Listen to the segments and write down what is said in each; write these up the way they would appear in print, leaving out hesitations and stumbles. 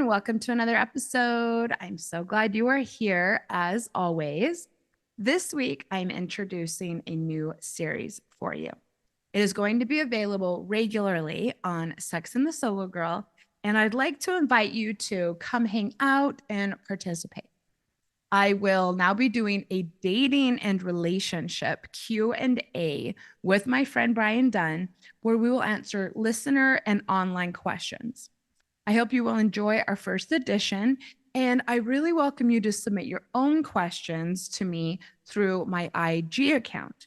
Welcome to another episode. I'm so glad you are here as always. This week, I'm introducing a new series for you. It is going to be available regularly on Sex and the Solo Girl, and I'd like to invite you to come hang out and participate. I will now be doing a dating and relationship Q&A with my friend Brian Dunn, where we will answer listener and online questions. I hope you will enjoy our first edition, and I really welcome you to submit your own questions to me through my IG account.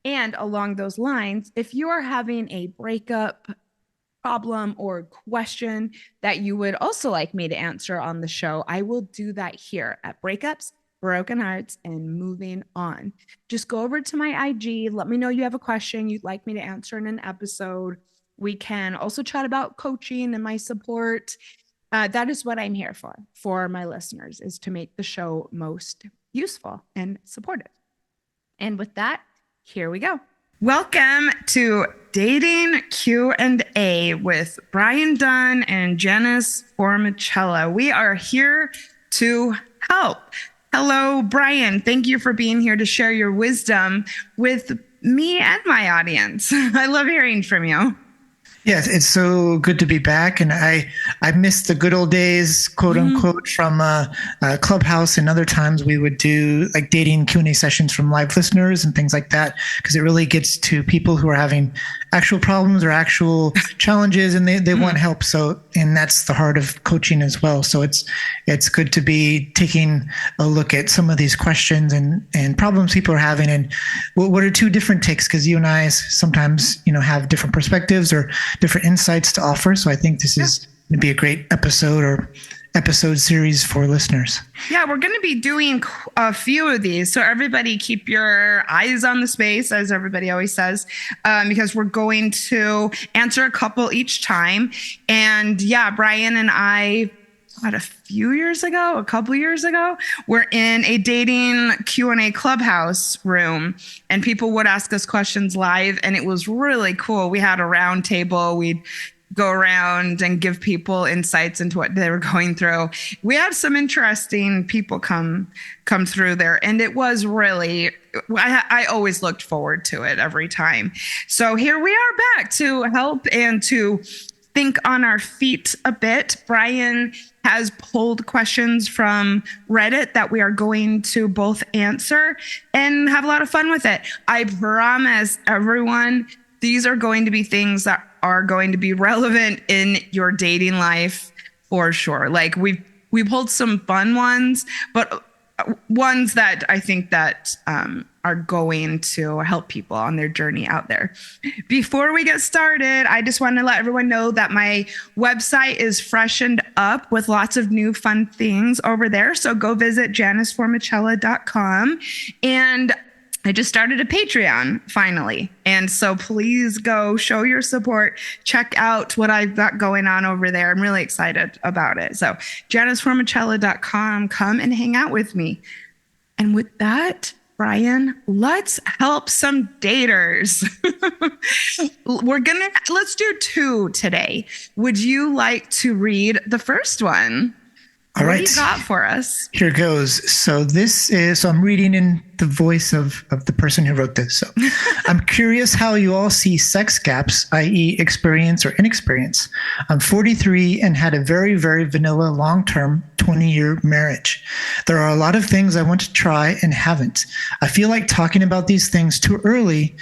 And along those lines, if you are having a breakup problem or question that you would also like me to answer on the show, I will do that here at Breakups, Broken Hearts, and Moving On. Just go over to my IG, let me know you have a question you'd like me to answer in an episode. We can also chat about coaching and my support. That is what I'm here for my listeners, is to make the show most useful and supportive. And with that, here we go. Welcome to Dating Q&A with Brian Dunn and Janice Formicella. We are here to help. Hello, Brian. Thank you for being here to share your wisdom with me and my audience. I love hearing from you. Yes, it's so good to be back, and I miss the good old days, quote unquote, from Clubhouse, and other times we would do like dating Q&A sessions from live listeners and things like that, because it really gets to people who are having actual problems or actual challenges, and they want help. So, and that's the heart of coaching as well. So it's good to be taking a look at some of these questions and problems people are having, and what are two different takes, because you and I sometimes have different perspectives or different insights to offer. So I think this is going to be a great episode series for listeners. Yeah, we're going to be doing a few of these. So everybody keep your eyes on the space, as everybody always says, because we're going to answer a couple each time. And yeah, Brian and I, a couple years ago, we're in a dating Q&A Clubhouse room, and people would ask us questions live, and it was really cool. We had a round table. We'd go around and give people insights into what they were going through. We had some interesting people come through there, and it was really, I always looked forward to it every time. So here we are back to help and to think on our feet a bit. Brian has pulled questions from Reddit that we are going to both answer and have a lot of fun with it. I promise everyone, these are going to be things that are going to be relevant in your dating life for sure. Like we pulled some fun ones, but ones that I think that are going to help people on their journey out there. Before we get started, I just want to let everyone know that my website is freshened up with lots of new fun things over there. So go visit janiceformicella.com. And I just started a Patreon finally. And so please go show your support. Check out what I've got going on over there. I'm really excited about it. So janiceformicella.com, come and hang out with me. And with that, Brian, let's help some daters. Let's do two today. Would you like to read the first one? All right. What do you got for us? Here goes. So I'm reading in the voice of the person who wrote this. So I'm curious how you all see sex gaps, i.e. experience or inexperience. I'm 43 and had a very, very vanilla long-term 20-year marriage. There are a lot of things I want to try and haven't. I feel like talking about these things too early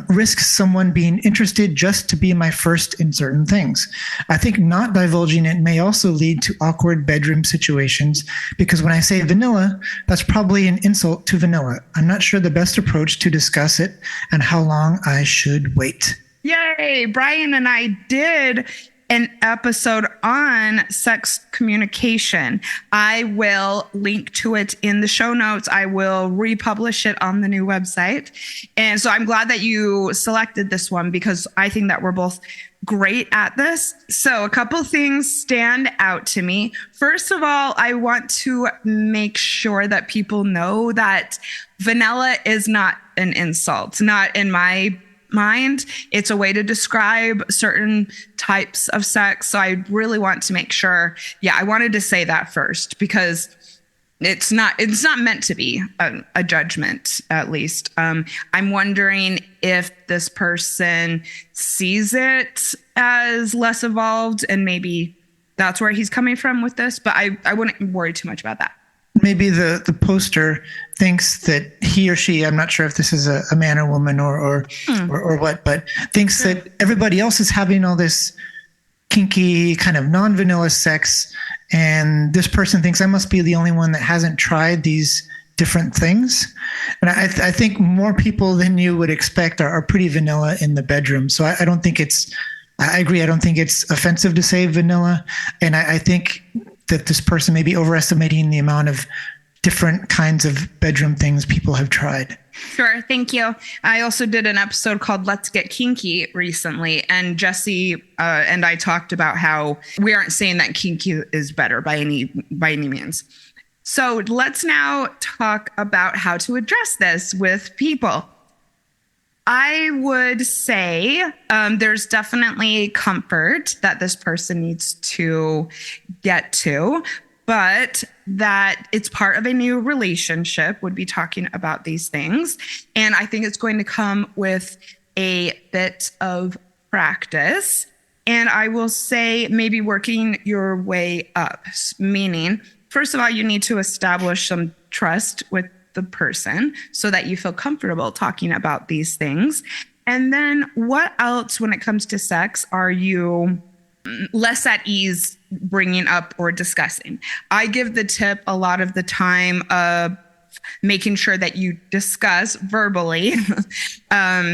risks someone being interested just to be my first in certain things. I think not divulging it may also lead to awkward bedroom situations, because when I say vanilla, that's probably an insult to vanilla. I'm not sure the best approach to discuss it and how long I should wait. Yay! Brian and I did an episode on sex communication. I will link to it in the show notes. I will republish it on the new website. And so I'm glad that you selected this one, because I think that we're both great at this. So a couple things stand out to me. First of all, I want to make sure that people know that vanilla is not an insult, not in my mind. It's a way to describe certain types of sex. So I really want to make sure. Yeah, I wanted to say that first because it's not meant to be a judgment, at least. I'm wondering if this person sees it as less evolved, and maybe that's where he's coming from with this, but I wouldn't worry too much about that. Maybe the poster thinks that he or she, I'm not sure if this is a man or woman or what, but thinks that everybody else is having all this kinky kind of non-vanilla sex, and this person thinks I must be the only one that hasn't tried these different things. And I think more people than you would expect are pretty vanilla in the bedroom. So I don't think I agree. I don't think it's offensive to say vanilla. And I think that this person may be overestimating the amount of different kinds of bedroom things people have tried. Sure. Thank you. I also did an episode called Let's Get Kinky recently, and Jesse and I talked about how we aren't saying that kinky is better by any means. So let's now talk about how to address this with people. I would say there's definitely comfort that this person needs to get to, but that it's part of a new relationship, would be talking about these things. And I think it's going to come with a bit of practice. And I will say maybe working your way up, meaning, first of all, you need to establish some trust with the person so that you feel comfortable talking about these things. And then what else, when it comes to sex, are you less at ease bringing up or discussing? I give the tip a lot of the time of making sure that you discuss verbally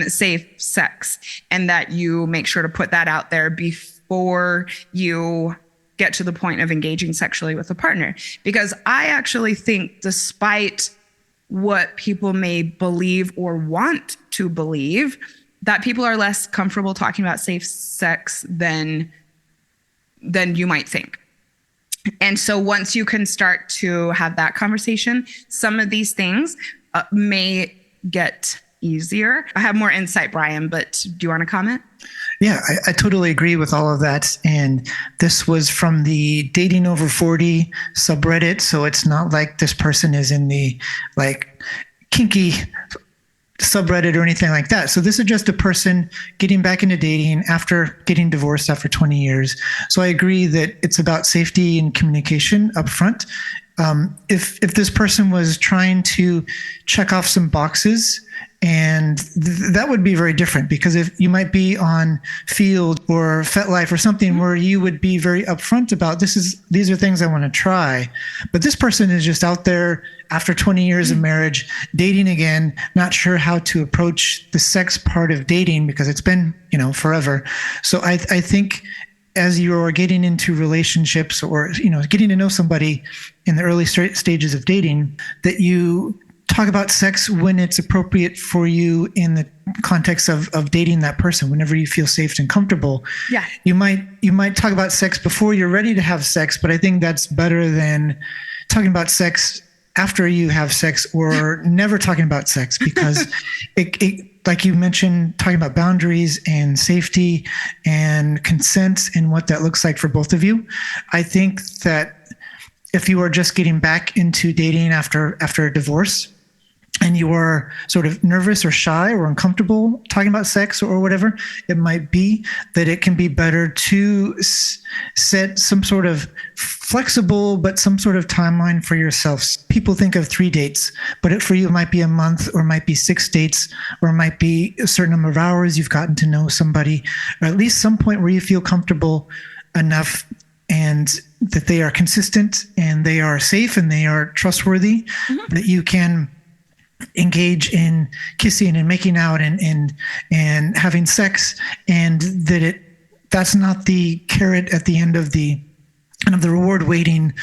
safe sex, and that you make sure to put that out there before you get to the point of engaging sexually with a partner. Because I actually think, despite what people may believe or want to believe, that people are less comfortable talking about safe sex than you might think. And so once you can start to have that conversation, some of these things may get easier. I have more insight, Brian, but do you want to comment? Yeah, I totally agree with all of that. And this was from the Dating Over 40 subreddit. So it's not like this person is in the kinky subreddit or anything like that. So this is just a person getting back into dating after getting divorced after 20 years. So I agree that it's about safety and communication up front. If this person was trying to check off some boxes, and that would be very different, because if you might be on Field or FetLife or something where you would be very upfront about these are things I want to try. But this person is just out there after 20 years of marriage, dating again, not sure how to approach the sex part of dating because it's been, forever. So I think as you're getting into relationships or, getting to know somebody in the early stages of dating, that you talk about sex when it's appropriate for you in the context of dating that person, whenever you feel safe and comfortable. Yeah. You might talk about sex before you're ready to have sex, but I think that's better than talking about sex after you have sex, or never talking about sex, because it like you mentioned, talking about boundaries and safety and consent and what that looks like for both of you. I think that if you are just getting back into dating after a divorce, and you are sort of nervous or shy or uncomfortable talking about sex or whatever, it might be that it can be better to set some sort of flexible, but some sort of timeline for yourselves. People think of 3 dates, but for you, it might be a month, or it might be 6 dates, or it might be a certain number of hours you've gotten to know somebody, or at least some point where you feel comfortable enough and that they are consistent and they are safe and they are trustworthy, that you can engage in kissing and making out and having sex, and that's not the carrot at the end of the reward waiting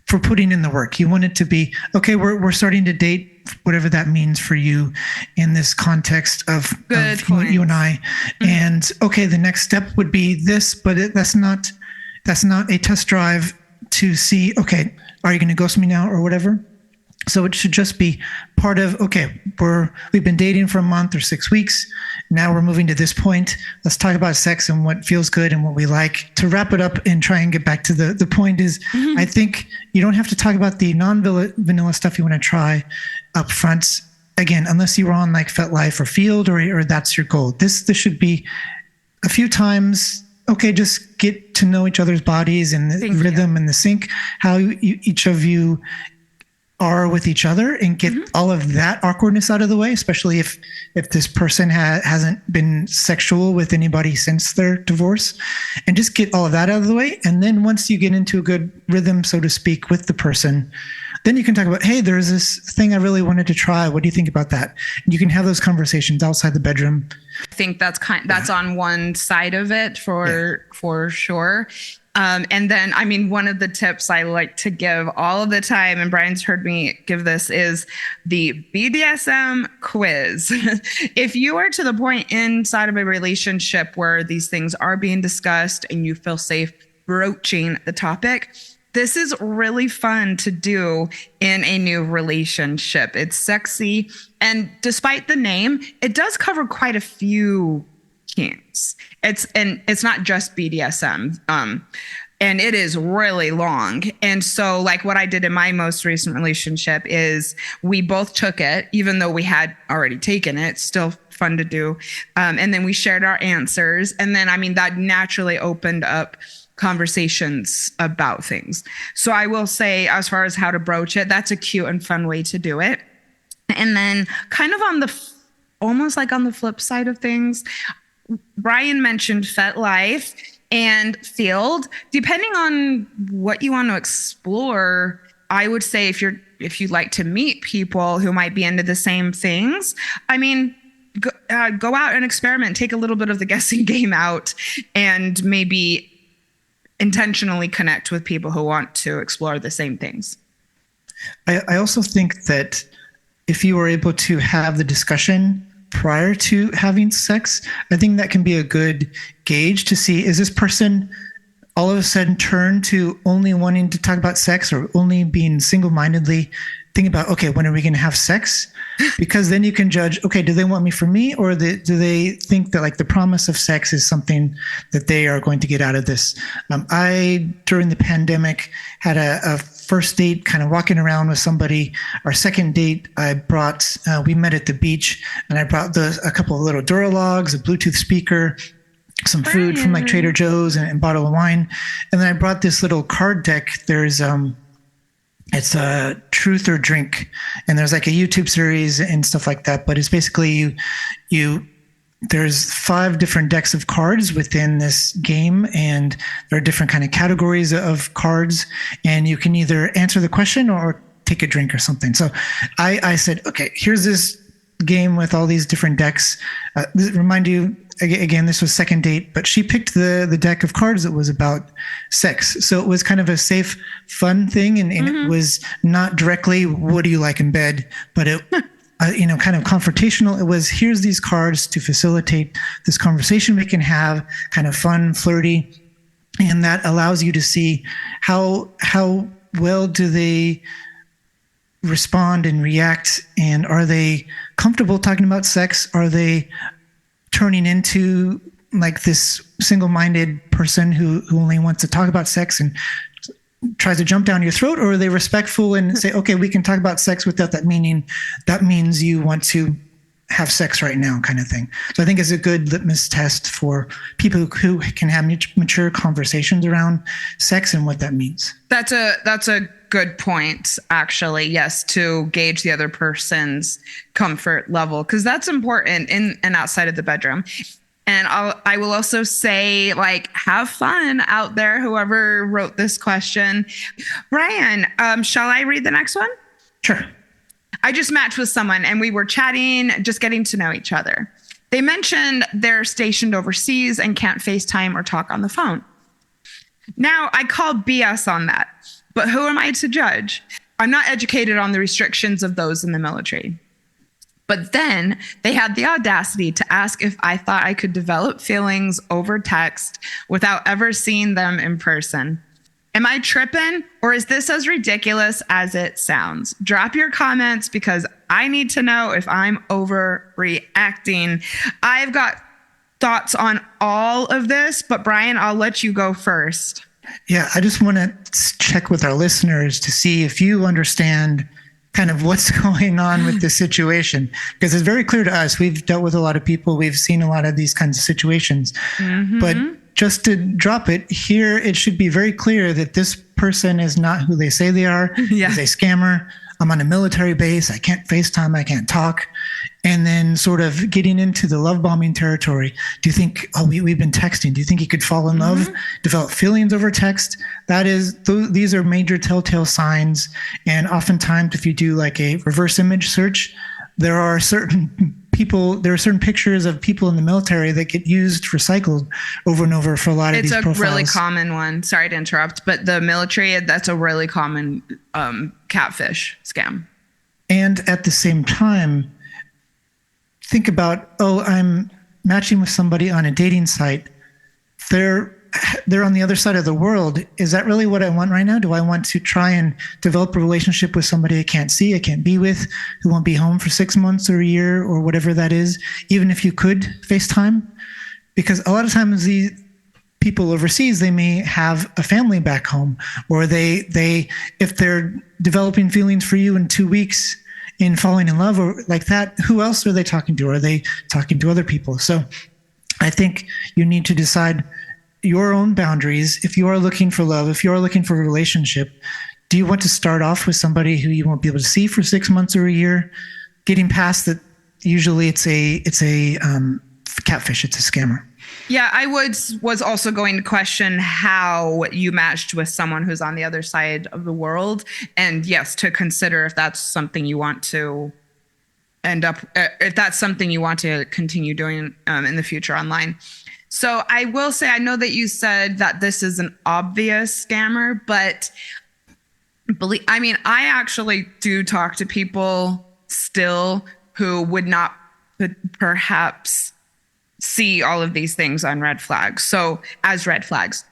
for putting in the work. You want it to be, okay, we're starting to date, whatever that means for you in this context of you and I. And okay, the next step would be this, but that's not a test drive to see, okay, are you going to ghost me now or whatever? So it should just be part of, okay, we've been dating for a month or 6 weeks. Now we're moving to this point. Let's talk about sex and what feels good and what we like. To wrap it up and try and get back to the point is, I think you don't have to talk about the non-vanilla stuff you want to try up front. Again, unless you were on like FetLife or Field or that's your goal. This should be a few times. Okay, just get to know each other's bodies and the rhythm and the sync, how each of you are with each other, and get all of that awkwardness out of the way, especially if this person hasn't been sexual with anybody since their divorce, and just get all of that out of the way. And then once you get into a good rhythm, so to speak, with the person, then you can talk about, hey, there's this thing I really wanted to try. What do you think about that? And you can have those conversations outside the bedroom. I think that's on one side of it for sure. And then, I mean, one of the tips I like to give all of the time, and Brian's heard me give this, is the BDSM quiz. If you are to the point inside of a relationship where these things are being discussed and you feel safe broaching the topic, this is really fun to do in a new relationship. It's sexy. And despite the name, it does cover quite a few kinks. It's not just BDSM. And it is really long. And so like what I did in my most recent relationship is we both took it, even though we had already taken it. It's still fun to do. And then we shared our answers. And then, I mean, that naturally opened up conversations about things. So I will say, as far as how to broach it, that's a cute and fun way to do it. And then kind of almost like on the flip side of things, Brian mentioned FetLife and Field. Depending on what you want to explore, I would say if you'd like to meet people who might be into the same things, I mean, go out and experiment, take a little bit of the guessing game out, and maybe intentionally connect with people who want to explore the same things. I also think that if you were able to have the discussion prior to having sex, I think that can be a good gauge to see, is this person all of a sudden turn to only wanting to talk about sex, or only being single-mindedly thinking about, okay, when are we going to have sex? Because then you can judge, okay, do they want me for me, or do they think that like the promise of sex is something that they are going to get out of this? I, during the pandemic, had a first date kind of walking around with somebody. Our second date, we met at the beach, and I brought a couple of little Duralogs, a Bluetooth speaker, some food from like Trader Joe's, and a bottle of wine. And then I brought this little card deck. It's a Truth or Drink, and there's like a YouTube series and stuff like that. But it's basically there's 5 different decks of cards within this game, and there are different kind of categories of cards, and you can either answer the question or take a drink or something. So I said, okay, here's this game with all these different decks. Remind you, again, this was second date, but she picked the deck of cards that was about sex. So it was kind of a safe, fun thing. And it was not directly, what do you like in bed? But it, kind of confrontational. It was, here's these cards to facilitate this conversation we can have, kind of fun, flirty. And that allows you to see how well do they respond and react, and are they comfortable talking about sex? Are they turning into like this single-minded person who only wants to talk about sex and tries to jump down your throat, or are they respectful and say, okay, we can talk about sex without that meaning that means you want to have sex right now, kind of thing. So I think it's a good litmus test for people who can have mature conversations around sex and what that means. That's a good point, actually. Yes, to gauge the other person's comfort level, because that's important in and outside of the bedroom. And I will also say, like, have fun out there, whoever wrote this question. Brian, shall I read the next one? Sure. I just matched with someone and we were chatting, just getting to know each other. They mentioned they're stationed overseas and can't FaceTime or talk on the phone. Now, I call BS on that, but who am I to judge? I'm not educated on the restrictions of those in the military. But then they had the audacity to ask if I thought I could develop feelings over text without ever seeing them in person. Am I tripping, or is this as ridiculous as it sounds? Drop your comments because I need to know if I'm overreacting. I've got thoughts on all of this, but Brian, I'll let you go first. Yeah, I just want to check with our listeners to see if you understand kind of what's going on with this situation, because it's very clear to us. We've dealt with a lot of people. We've seen a lot of these kinds of situations, but just to drop it here, it should be very clear that this person is not who they say they are. Yeah. He's a scammer. I'm on a military base. I can't FaceTime. I can't talk. And then sort of getting into the love bombing territory. Do you think, we've been texting. Do you think he could fall in love, develop feelings over text? These are major telltale signs. And oftentimes, if you do like a reverse image search, there are certain pictures of people in the military that get used, recycled over and over for a lot of these profiles. It's a really common one. Sorry to interrupt, but the military, that's a really common catfish scam. And at the same time, think about, I'm matching with somebody on a dating site. They're on the other side of the world. Is that really what I want right now? Do I want to try and develop a relationship with somebody I can't see, I can't be with, who won't be home for 6 months or a year or whatever that is, even if you could FaceTime? Because a lot of times these people overseas, they may have a family back home, or if they're developing feelings for you in 2 weeks in falling in love or like that, who else are they talking to? Are they talking to other people? So I think you need to decide your own boundaries. If you are looking for love, if you are looking for a relationship, do you want to start off with somebody who you won't be able to see for 6 months or a year? Getting past that, usually it's a catfish, it's a scammer. Yeah, I was also going to question how you matched with someone who's on the other side of the world. And yes, to consider if that's something you want to if that's something you want to continue doing in the future online. So I will say, I know that you said that this is an obvious scammer, but I actually do talk to people still who would not perhaps see all of these things on red flags. So as red flags,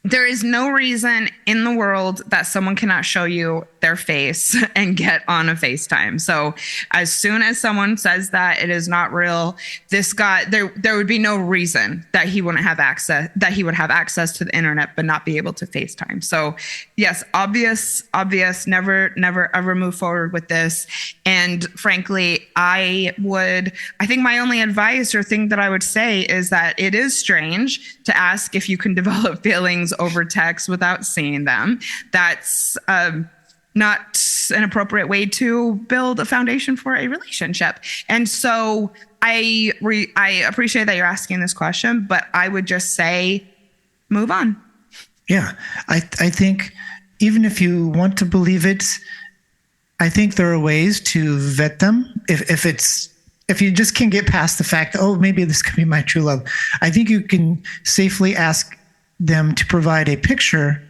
there is no reason in the world that someone cannot show you their face and get on a FaceTime. So as soon as someone says that it is not real, this guy, there would be no reason that he would have access to the internet, but not be able to FaceTime. So yes, obvious, never ever move forward with this. And frankly, I think my only advice or thing that I would say is that it is strange to ask if you can develop feelings over text without seeing them. That's not an appropriate way to build a foundation for a relationship. And so I appreciate that you're asking this question, but I would just say, move on. Yeah, I think even if you want to believe it, I think there are ways to vet them. If you just can't get past the fact, maybe this could be my true love, I think you can safely ask them to provide a picture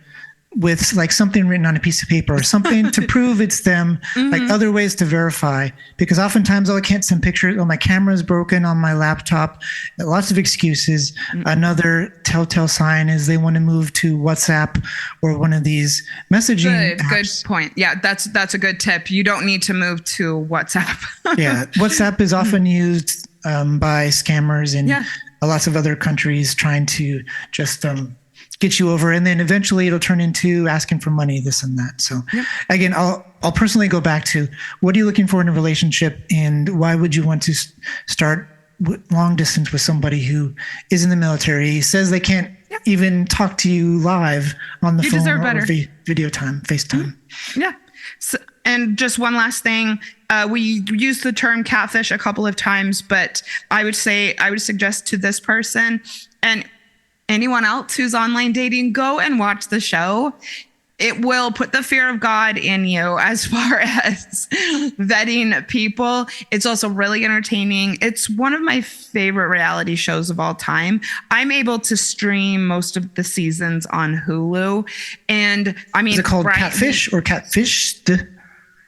with like something written on a piece of paper or something to prove it's them, like other ways to verify. Because oftentimes, I can't send pictures. My camera's broken on my laptop. Lots of excuses. Another telltale sign is they want to move to WhatsApp or one of these messaging apps. Good point. Yeah, that's a good tip. You don't need to move to WhatsApp. Yeah, WhatsApp is often used by scammers in lots of other countries trying to just get you over, and then eventually it'll turn into asking for money, this and that. So again, I'll personally go back to, what are you looking for in a relationship, and why would you want to start long distance with somebody who is in the military, says they can't even talk to you live on the phone or video time, FaceTime. Yeah. So, and just one last thing, we used the term catfish a couple of times, but I would suggest to this person and anyone else who's online dating, go and watch the show. It will put the fear of God in you as far as vetting people. It's also really entertaining. It's one of my favorite reality shows of all time. I'm able to stream most of the seasons on Hulu. And is it called Catfish or Catfished?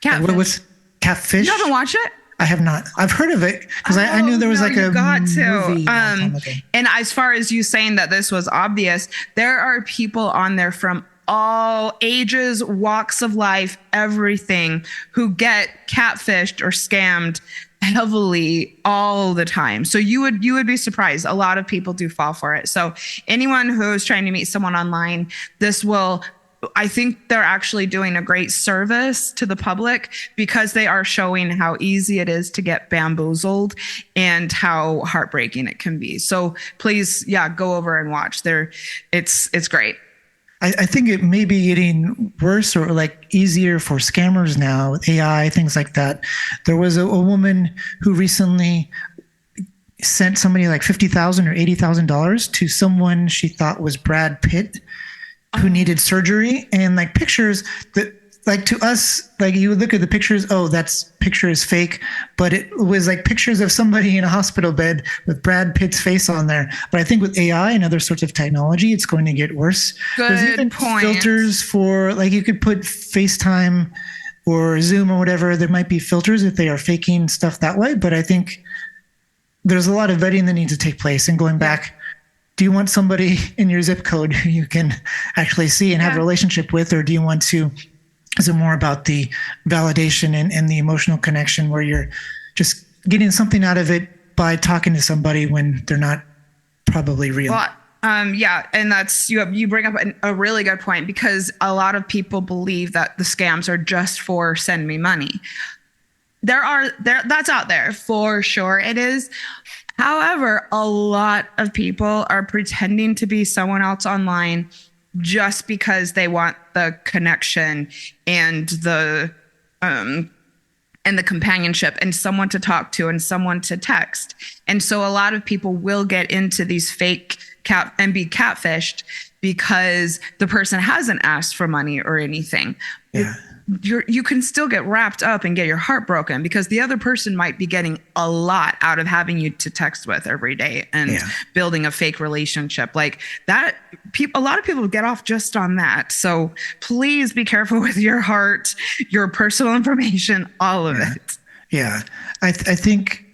Catfish. What's Catfish? You haven't watched it? I have not. I've heard of it because I knew there was like a movie a long time ago. And as far as you saying that this was obvious, there are people on there from all ages, walks of life, everything, who get catfished or scammed heavily all the time. So you would be surprised. A lot of people do fall for it. So anyone who's trying to meet someone online, I think they're actually doing a great service to the public because they are showing how easy it is to get bamboozled and how heartbreaking it can be. So please, go over and watch. It's great. I think it may be getting worse or like easier for scammers now with AI, things like that. There was a woman who recently sent somebody like $50,000 or $80,000 to someone she thought was Brad Pitt, who needed surgery, and like pictures that, like, to us, like, you would look at the pictures, oh, picture is fake, but it was like pictures of somebody in a hospital bed with Brad Pitt's face on there. But I think with AI and other sorts of technology, it's going to get worse. There's even filters for, like, you could put FaceTime or Zoom or whatever. There might be filters if they are faking stuff that way, but I think there's a lot of vetting that needs to take place. And going back, do you want somebody in your zip code who you can actually see and have a relationship with, or do you want to, is it more about the validation and the emotional connection where you're just getting something out of it by talking to somebody when they're not probably real? Well, and that's, you bring up a really good point, because a lot of people believe that the scams are just for send me money. That's out there for sure. It is. However, a lot of people are pretending to be someone else online just because they want the connection and the companionship and someone to talk to and someone to text. And so a lot of people will get into these fake and be catfished because the person hasn't asked for money or anything. Yeah. You can still get wrapped up and get your heart broken because the other person might be getting a lot out of having you to text with every day and building a fake relationship like that. A lot of people get off just on that. So please be careful with your heart, your personal information, all of it. Yeah. I think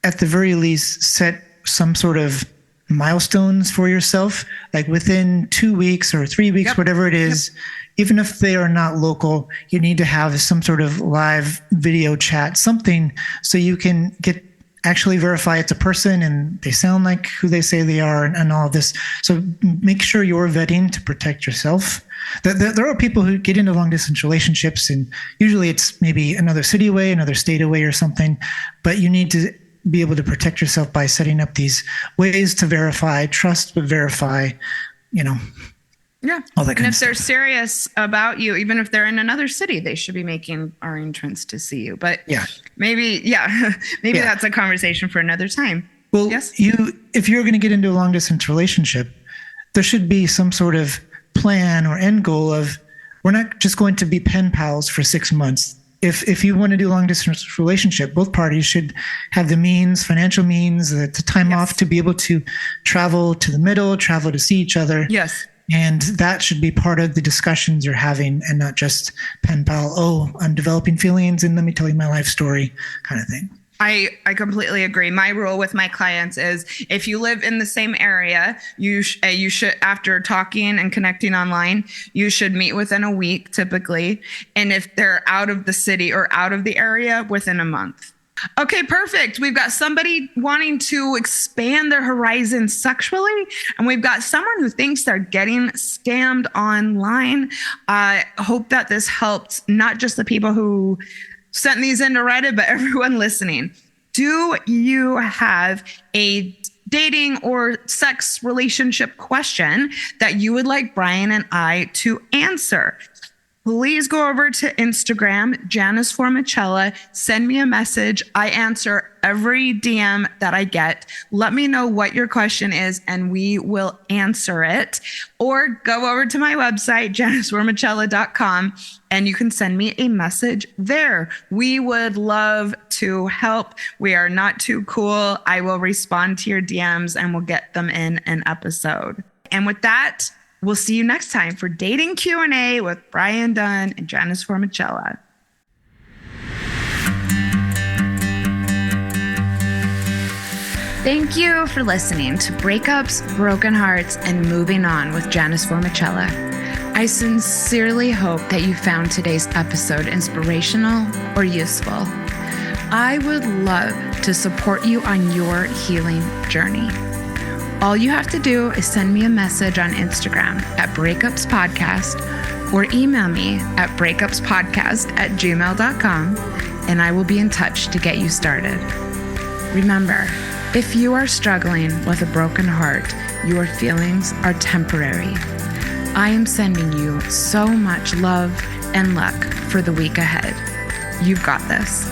at the very least, set some sort of milestones for yourself, like within 2 weeks or 3 weeks, whatever it is. Even if they are not local, you need to have some sort of live video chat, something so you can actually verify it's a person and they sound like who they say they are and all of this. So make sure you're vetting to protect yourself. There are people who get into long distance relationships, and usually it's maybe another city away, another state away or something, but you need to be able to protect yourself by setting up these ways to verify, trust but verify, all that kind of stuff. And if they're serious about you, even if they're in another city, they should be making arrangements to see you. But maybe that's a conversation for another time. Well, if you're going to get into a long distance relationship, there should be some sort of plan or end goal of, we're not just going to be pen pals for 6 months. If you want to do a long distance relationship, both parties should have the means, financial means, the time off to be able to travel to the middle, travel to see each other. Yes. And that should be part of the discussions you're having, and not just pen pal, oh, I'm developing feelings and let me tell you my life story kind of thing. I completely agree. My rule with my clients is if you live in the same area, you should, after talking and connecting online, you should meet within a week typically. And if they're out of the city or out of the area, within a month. Okay, perfect. We've got somebody wanting to expand their horizons sexually, and we've got someone who thinks they're getting scammed online. I hope that this helped not just the people who sent these in to Reddit, but everyone listening. Do you have a dating or sex relationship question that you would like Brian and I to answer? Please go over to Instagram, Janice Formicella. Send me a message. I answer every DM that I get. Let me know what your question is, and we will answer it. Or go over to my website, JaniceFormicella.com, and you can send me a message there. We would love to help. We are not too cool. I will respond to your DMs, and we'll get them in an episode. And with that, we'll see you next time for Dating Q&A with Brian Dunn and Janice Formicella. Thank you for listening to Breakups, Broken Hearts, and Moving On with Janice Formicella. I sincerely hope that you found today's episode inspirational or useful. I would love to support you on your healing journey. All you have to do is send me a message on Instagram at Breakups Podcast or email me at breakupspodcast@gmail.com, and I will be in touch to get you started. Remember, if you are struggling with a broken heart, your feelings are temporary. I am sending you so much love and luck for the week ahead. You've got this.